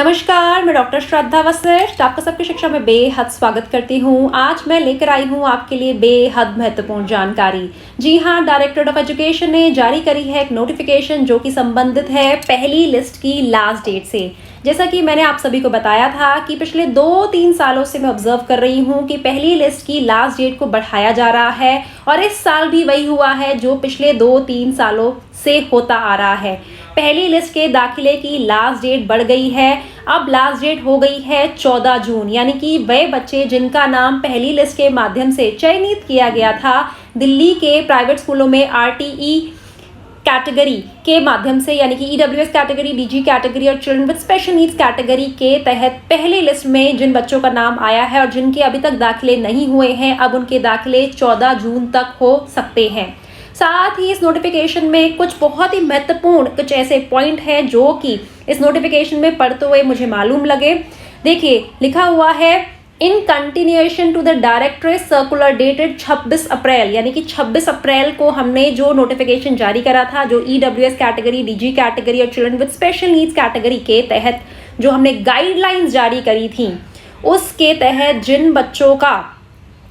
नमस्कार, मैं डॉक्टर श्रद्धा वशिष्ठ आपका सबकी शिक्षा में बेहद स्वागत करती हूँ। आज मैं लेकर आई हूँ आपके लिए बेहद महत्वपूर्ण जानकारी। जी हाँ, डायरेक्टरेट ऑफ एजुकेशन ने जारी करी है एक नोटिफिकेशन जो कि संबंधित है पहली लिस्ट की लास्ट डेट से। जैसा कि मैंने आप सभी को बताया था कि पिछले 2-3 सालों से मैं ऑब्जर्व कर रही हूँ कि पहली लिस्ट की लास्ट डेट को बढ़ाया जा रहा है और इस साल भी वही हुआ है जो पिछले 2-3 सालों से होता आ रहा है। पहली लिस्ट के दाखिले की लास्ट डेट बढ़ गई है। अब लास्ट डेट हो गई है 14 जून, यानी कि वे बच्चे जिनका नाम पहली लिस्ट के माध्यम से चयनित किया गया था दिल्ली के प्राइवेट स्कूलों में आरटीई कैटेगरी के माध्यम से, यानी कि ईडब्ल्यूएस कैटेगरी, डीजी कैटेगरी और children with special needs category के तहत पहली लिस्ट में जिन बच्चों का नाम आया है और जिनके अभी तक दाखिले नहीं हुए हैं, अब उनके दाखिले 14 जून तक हो सकते हैं। साथ ही इस नोटिफिकेशन में कुछ बहुत ही महत्वपूर्ण कुछ ऐसे पॉइंट हैं जो कि इस नोटिफिकेशन में पढ़ते हुए मुझे मालूम लगे। देखिए, लिखा हुआ है in continuation to the directorate circular dated 26 April, यानी कि 26 अप्रैल को हमने जो नोटिफिकेशन जारी करा था, जो ईडब्ल्यूएस कैटेगरी, डीजी कैटेगरी और children with special needs category के तहत जो हमने गाइडलाइंस जारी करी थी, उसके तहत जिन बच्चों का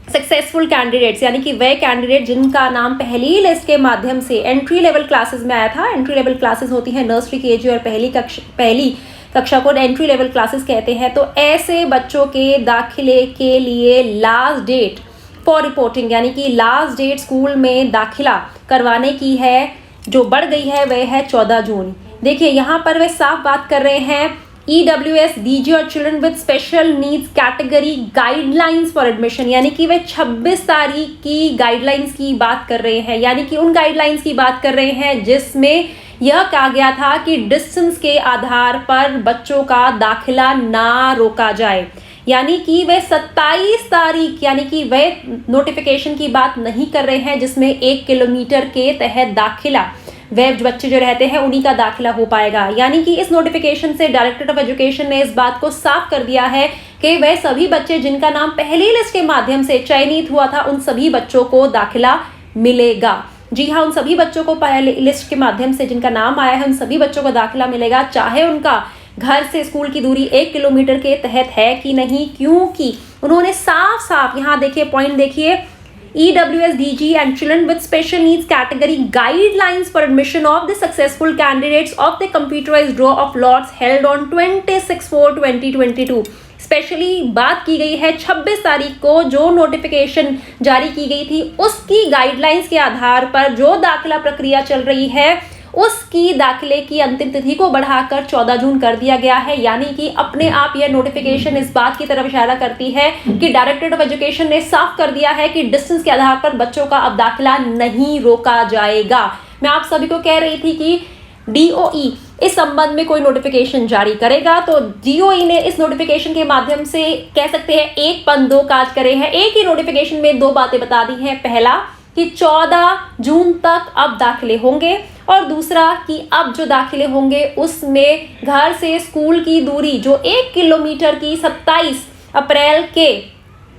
सक्सेसफुल कैंडिडेट्स, यानी कि वह कैंडिडेट जिनका नाम पहली लिस्ट के माध्यम से एंट्री लेवल क्लासेस में आया था। एंट्री लेवल क्लासेस होती हैं नर्सरी, केजी और पहली कक्षा को एंट्री लेवल क्लासेस कहते हैं। तो ऐसे बच्चों के दाखिले के लिए लास्ट डेट फॉर रिपोर्टिंग, यानी कि लास्ट डेट स्कूल में दाखिला करवाने की है जो बढ़ गई है, वह है 14 जून। देखिए, यहाँ पर वे साफ बात कर रहे हैं ईडब्ल्यूएस, डीजी और children with special needs category guidelines for admission, यानी कि वे 26 तारीख की गाइडलाइंस की बात कर रहे हैं, यानी कि उन गाइडलाइंस की बात कर रहे हैं जिसमें यह कहा गया था कि डिस्टेंस के आधार पर बच्चों का दाखिला ना रोका जाए। यानी कि वे 27 तारीख, यानी कि वे नोटिफिकेशन की बात नहीं कर रहे हैं जिसमें 1 किलोमीटर के तहत दाखिला वे बच्चे जो रहते हैं उन्हीं का दाखिला हो पाएगा। यानी कि इस नोटिफिकेशन से डायरेक्टरेट ऑफ एजुकेशन ने इस बात को साफ कर दिया है कि वह सभी बच्चे जिनका नाम पहली लिस्ट के माध्यम से चयनित हुआ था, उन सभी बच्चों को दाखिला मिलेगा। जी हाँ, उन सभी बच्चों को पहली लिस्ट के माध्यम से जिनका नाम आया है, उन सभी बच्चों को दाखिला मिलेगा, चाहे उनका घर से स्कूल की दूरी 1 किलोमीटर के तहत है कि नहीं, क्योंकि उन्होंने साफ साफ यहाँ देखिए पॉइंट देखिए, EWS, DG and children with special needs category guidelines for admission of the successful candidates of the computerized draw of lots held on 26/4/2022। Specially बात की गई है 26 तारीख को जो नोटिफिकेशन जारी की गई थी उसकी गाइडलाइंस के आधार पर जो दाखिला प्रक्रिया चल रही है उसकी दाखिले की अंतिम तिथि को बढ़ाकर 14 जून कर दिया गया है। यानी कि अपने आप यह नोटिफिकेशन इस बात की तरफ इशारा करती है कि डायरेक्टरेट ऑफ एजुकेशन ने साफ कर दिया है कि डिस्टेंस के आधार पर बच्चों का अब दाखिला नहीं रोका जाएगा। मैं आप सभी को कह रही थी कि DOE इस संबंध में कोई नोटिफिकेशन जारी करेगा, तो DOE ने इस नोटिफिकेशन के माध्यम से कह सकते हैं एक पन दो काज करे हैं। एक ही नोटिफिकेशन में दो बातें बता दी हैं, पहला कि 14 जून तक अब दाखिले होंगे और दूसरा कि अब जो दाखिले होंगे उसमें घर से स्कूल की दूरी जो 1 किलोमीटर की 27 अप्रैल के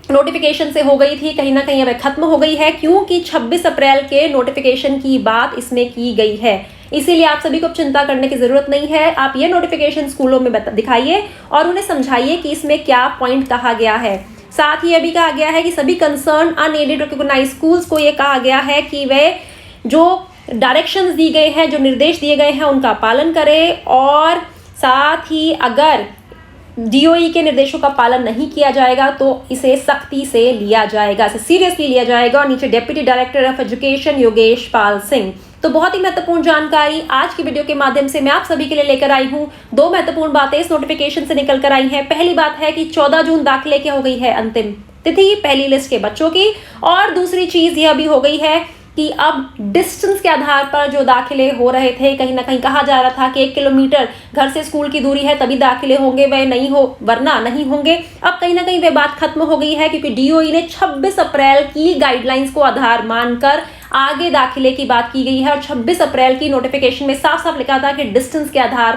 नोटिफिकेशन से हो गई थी, कहीं ना कहीं अब खत्म हो गई है, क्योंकि 26 अप्रैल के नोटिफिकेशन की बात इसमें की गई है। इसीलिए आप सभी को चिंता करने की जरूरत नहीं है। आप ये नोटिफिकेशन स्कूलों में दिखाइए और उन्हें समझाइए कि इसमें क्या पॉइंट कहा गया है। साथ ही यह भी कहा गया है कि सभी कंसर्न अनएडेड रिकॉग्नाइज्ड स्कूल्स को यह कहा गया है कि वे जो डायरेक्शंस दी गए हैं, जो निर्देश दिए गए हैं, उनका पालन करें और साथ ही अगर DOE के निर्देशों का पालन नहीं किया जाएगा तो इसे सख्ती से लिया जाएगा, इसे सीरियसली लिया जाएगा। और नीचे deputy director of education Yogesh Pal Singh. तो बहुत ही महत्वपूर्ण जानकारी आज की वीडियो के माध्यम से मैं आप सभी के लिए लेकर आई हूँ। दो महत्वपूर्ण बातें इस नोटिफिकेशन से निकल कर आई हैं। पहली बात है कि 14 जून दाखिले की हो गई है अंतिम तिथि पहली लिस्ट के बच्चों की, और दूसरी चीज यह भी हो गई है कि अब डिस्टेंस के आधार पर जो दाखिले हो रहे थे, कहीं ना कहीं कहा जा रहा था कि 1 किलोमीटर घर से स्कूल की दूरी है तभी दाखिले होंगे, वह नहीं हो वरना नहीं होंगे। अब कहीं ना कहीं वह बात खत्म हो गई है क्योंकि DOE ने 26 अप्रैल की गाइडलाइंस को आधार मानकर आगे दाखिले की बात की गई है और 26 अप्रैल की नोटिफिकेशन में साफ साफ लिखा था कि डिस्टेंस के आधार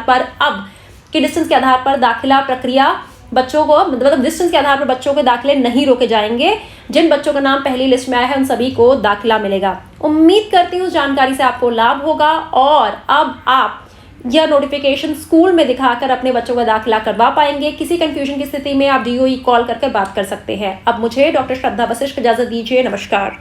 पर दाखिला प्रक्रिया बच्चों को, मतलब डिस्टेंस के आधार पर बच्चों के दाखिले नहीं रोके जाएंगे। जिन बच्चों का नाम पहली लिस्ट में आया है उन सभी को दाखिला मिलेगा। उम्मीद करती हूँ जानकारी से आपको लाभ होगा और अब आप यह नोटिफिकेशन स्कूल में दिखाकर अपने बच्चों का दाखिला करवा पाएंगे। किसी कंफ्यूजन की स्थिति में आप DOE कॉल करके बात कर सकते हैं। अब मुझे डॉक्टर श्रद्धा वशिष्ठ इजाजत दीजिए। नमस्कार।